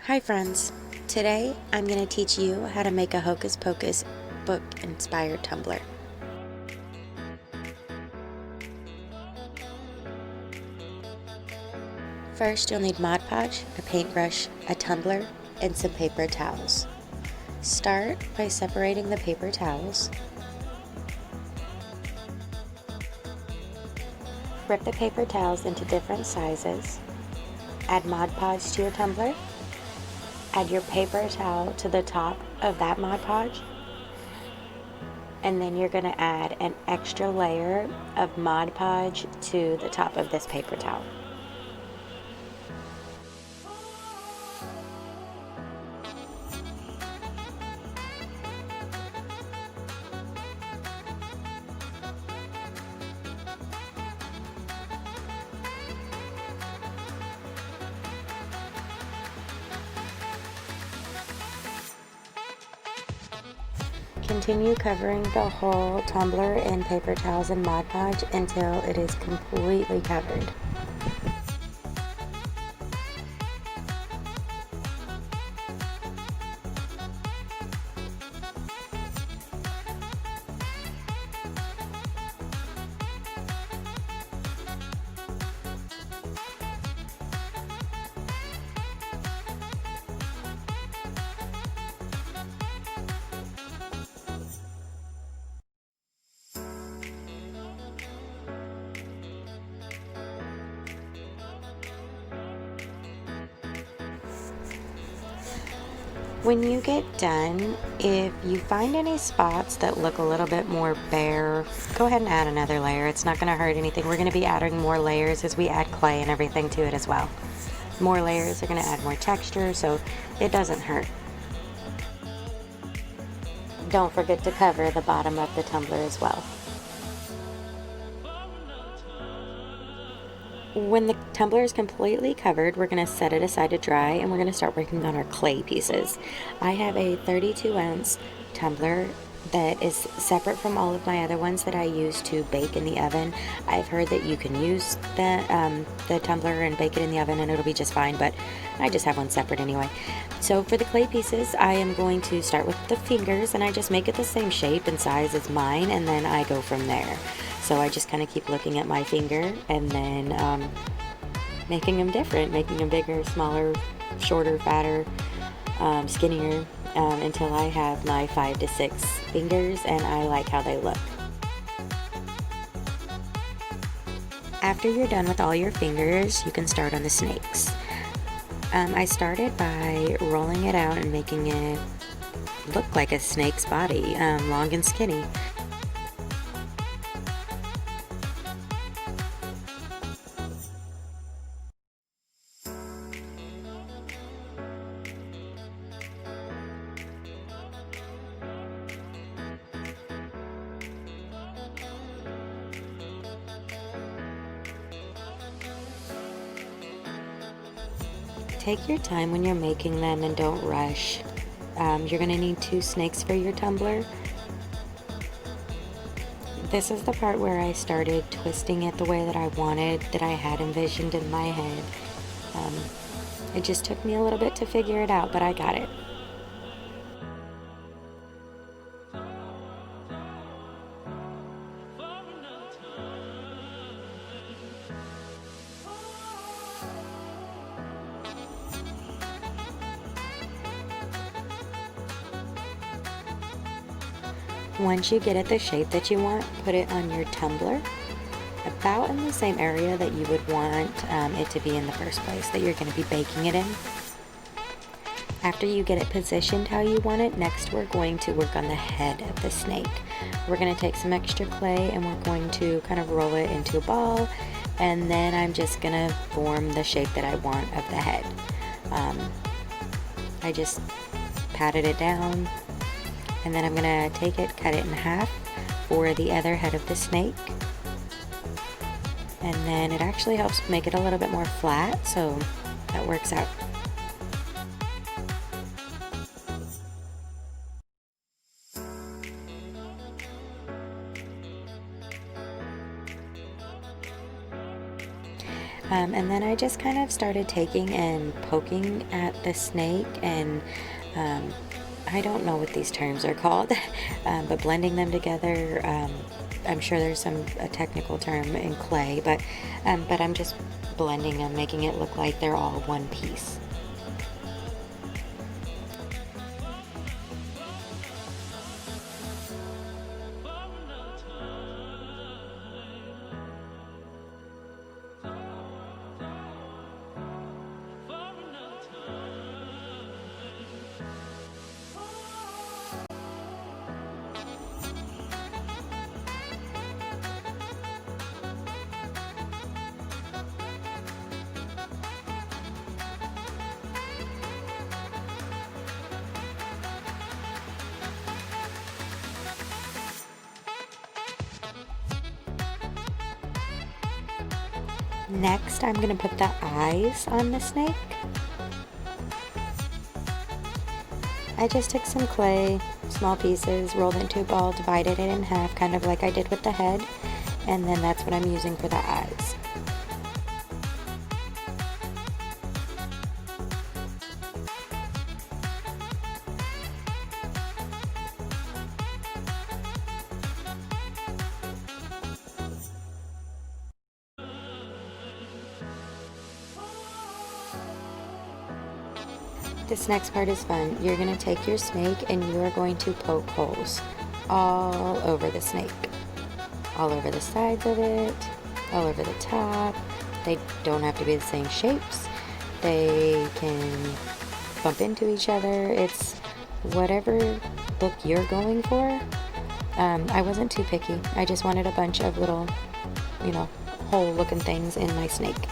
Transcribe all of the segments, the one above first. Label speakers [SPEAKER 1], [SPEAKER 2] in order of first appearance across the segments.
[SPEAKER 1] Hi friends, today I'm going to teach you how to make a Hocus Pocus book inspired tumbler. First you'll need Mod Podge, a paintbrush, a tumbler, and some paper towels. Start by separating the paper towels. Rip the paper towels into different sizes. Add Mod Podge to your tumbler. Add your paper towel to the top of that Mod Podge. And then you're going to add an extra layer of Mod Podge to the top of this paper towel. Continue covering the whole tumbler in paper towels and Mod Podge until it is completely covered. When you get done, if you find any spots that look a little bit more bare, go ahead and add another layer. It's not going to hurt anything. We're going to be adding more layers as we add clay and everything to it as well. More layers are going to add more texture, so it doesn't hurt. Don't forget to cover the bottom of the tumbler as well. When the tumbler is completely covered, we're going to set it aside to dry and we're going to start working on our clay pieces. I have a 32-ounce tumbler that is separate from all of my other ones that I use to bake in the oven. I've heard that you can use the tumbler and bake it in the oven and it'll be just fine, but I just have one separate anyway. So for the clay pieces, I am going to start with the fingers and I just make it the same shape and size as mine and then I go from there. So I just kind of keep looking at my finger and then making them different, making them bigger, smaller, shorter, fatter, skinnier, until I have my 5 to 6 fingers and I like how they look. After you're done with all your fingers, you can start on the snakes. I started by rolling it out and making it look like a snake's body, long and skinny. Take your time when you're making them and don't rush. You're going to need 2 snakes for your tumbler. This is the part where I started twisting it the way that I wanted, that I had envisioned in my head. It just took me a little bit to figure it out, but I got it. Once you get it the shape that you want, put it on your tumbler, about in the same area that you would want it to be in the first place, that you're going to be baking it in. After you get it positioned how you want it, next we're going to work on the head of the snake. We're going to take some extra clay and we're going to kind of roll it into a ball, and then I'm just going to form the shape that I want of the head. I just patted it down, and then I'm going to take it, cut it in half for the other head of the snake. And then it actually helps make it a little bit more flat, so that works out. And then I just kind of started taking and poking at the snake, and I don't know what these terms are called, but blending them together. I'm sure there's a technical term in clay, but I'm just blending them, making it look like they're all one piece. Next, I'm going to put the eyes on the snake. I just took some clay, small pieces, rolled it into a ball, divided it in half, kind of like I did with the head, and then that's what I'm using for the eyes. This next part is fun. You're going to take your snake and you are going to poke holes all over the snake. All over the sides of it, all over the top. They don't have to be the same shapes. They can bump into each other. It's whatever look you're going for. I wasn't too picky. I just wanted a bunch of little, hole looking things in my snake.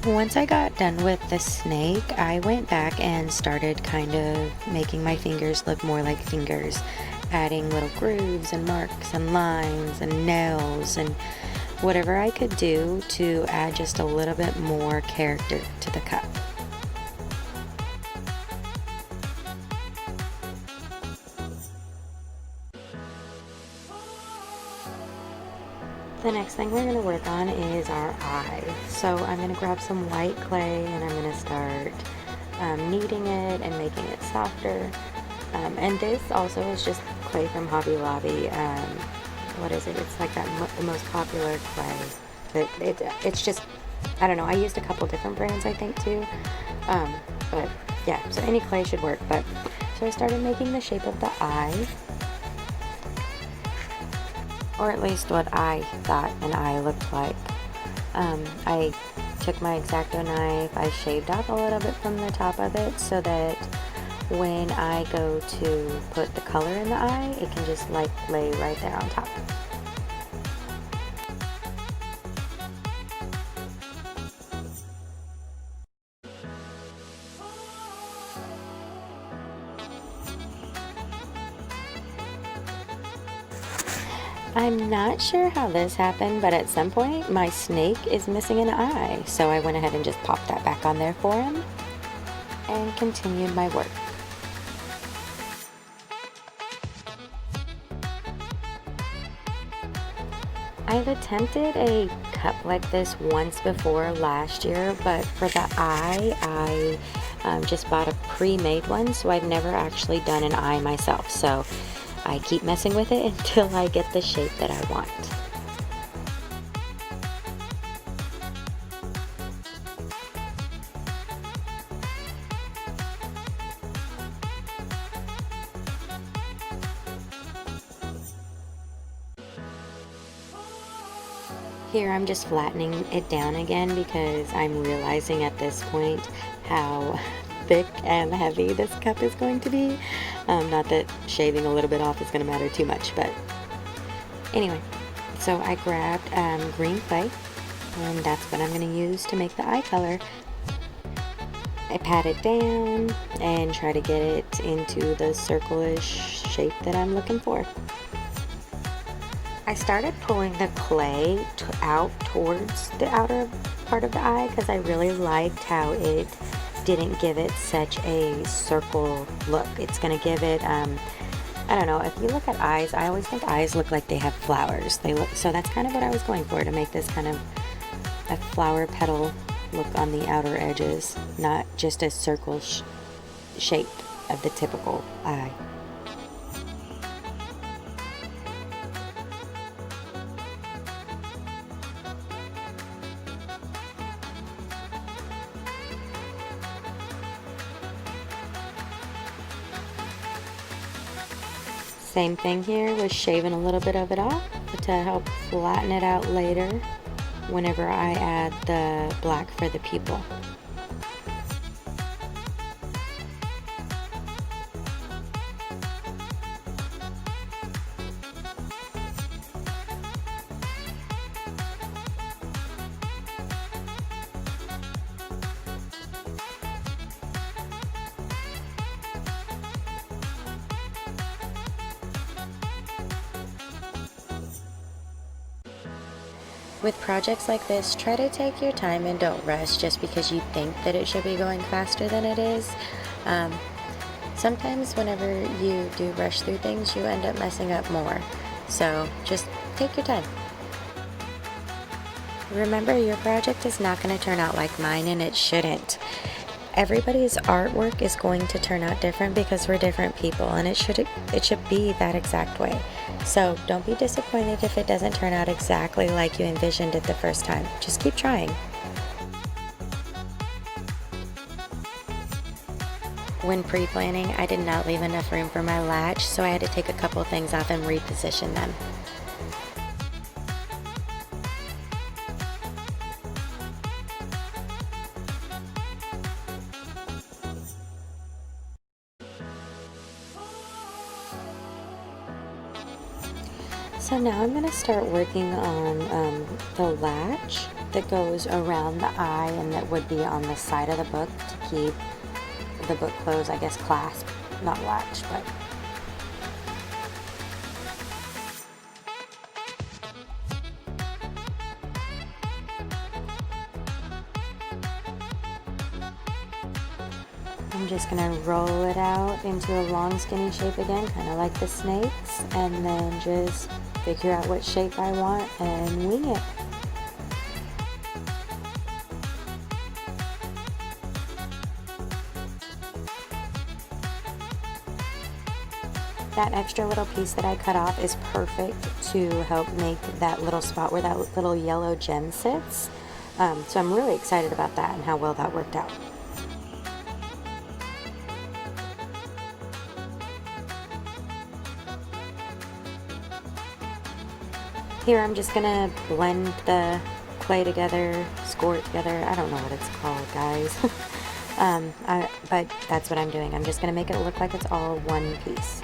[SPEAKER 1] Once I got done with the snake, I went back and started kind of making my fingers look more like fingers, adding little grooves and marks and lines and nails and whatever I could do to add just a little bit more character to the cup. The next thing we're going to work on is our eye. So I'm going to grab some white clay and I'm going to start kneading it and making it softer. And this also is just clay from Hobby Lobby. What is it? It's like the most popular clay. It's just, I don't know. I used a couple different brands, I think, too. But yeah, so any clay should work. So I started making the shape of the eye. Or at least what I thought an eye looked like. I took my X-Acto knife, I shaved off a little bit from the top of it so that when I go to put the color in the eye, it can just like lay right there on top. I'm not sure how this happened, but at some point my snake is missing an eye, so I went ahead and just popped that back on there for him and continued my work. I've attempted a cup like this once before last year, but for the eye, I just bought a pre-made one, so I've never actually done an eye myself. So I keep messing with it until I get the shape that I want. Here I'm just flattening it down again because I'm realizing at this point how thick and heavy this cup is going to be. Not that shaving a little bit off is going to matter too much, but anyway. So I grabbed green clay, and that's what I'm going to use to make the eye color. I pat it down and try to get it into the circle-ish shape that I'm looking for. I started pulling the clay out towards the outer part of the eye because I really liked how it didn't give it such a circle look. It's going to give it, I don't know, if you look at eyes, I always think eyes look like they have flowers. So that's kind of what I was going for, to make this kind of a flower petal look on the outer edges, not just a circle shape of the typical eye. Same thing here with shaving a little bit of it off to help flatten it out later whenever I add the black for the pupil. With projects like this, try to take your time and don't rush just because you think that it should be going faster than it is. Sometimes whenever you do rush through things, you end up messing up more. So just take your time. Remember, your project is not going to turn out like mine, and it shouldn't. Everybody's artwork is going to turn out different because we're different people, and it should be that exact way. So don't be disappointed if it doesn't turn out exactly like you envisioned it the first time. Just keep trying. When pre-planning, I did not leave enough room for my latch, so I had to take a couple things off and reposition them. So now I'm going to start working on the latch that goes around the eye and that would be on the side of the book to keep the book closed, I guess clasp, not latch, but. I'm just going to roll it out into a long skinny shape again, kind of like the snakes, and then just figure out what shape I want and wing it. That extra little piece that I cut off is perfect to help make that little spot where that little yellow gem sits. So I'm really excited about that and how well that worked out. Here I'm just gonna blend the clay together, score it together. I don't know what it's called, guys. But that's what I'm doing. I'm just gonna make it look like it's all one piece.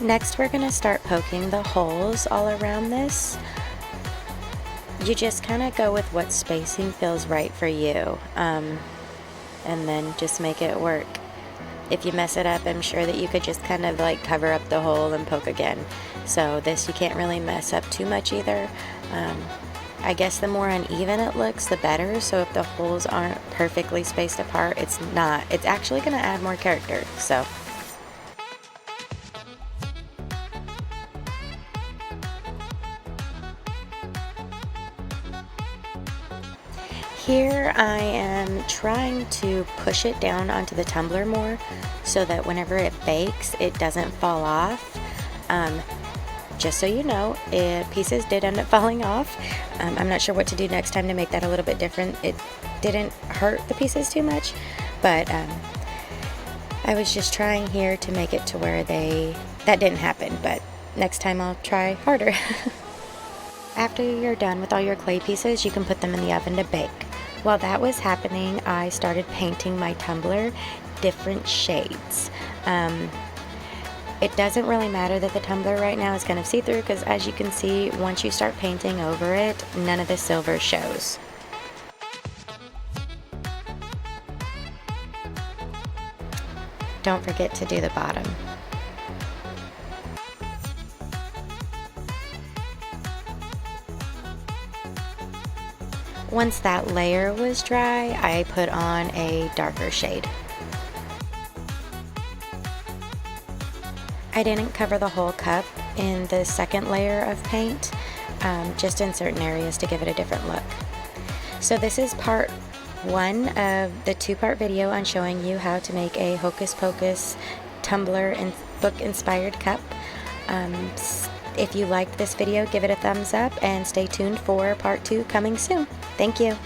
[SPEAKER 1] Next, we're going to start poking the holes all around this. You just kind of go with what spacing feels right for you, and then just make it work. If you mess it up, I'm sure that you could just kind of like cover up the hole and poke again. So this you can't really mess up too much either. I guess the more uneven it looks, the better. So if the holes aren't perfectly spaced apart, it's actually going to add more character. So. Here I am trying to push it down onto the tumbler more so that whenever it bakes, it doesn't fall off. Just so you know, pieces did end up falling off. I'm not sure what to do next time to make that a little bit different. It didn't hurt the pieces too much, but I was just trying here to make it to where that didn't happen, but next time I'll try harder. After you're done with all your clay pieces, you can put them in the oven to bake. While that was happening, I started painting my tumbler different shades. It doesn't really matter that the tumbler right now is kind of see-through, because as you can see, once you start painting over it, none of the silver shows. Don't forget to do the bottom. Once that layer was dry, I put on a darker shade. I didn't cover the whole cup in the second layer of paint, just in certain areas to give it a different look. So this is part one of the two-part video on showing you how to make a Hocus Pocus tumbler and book inspired cup. If you liked this video, give it a thumbs up and stay tuned for part two coming soon. Thank you.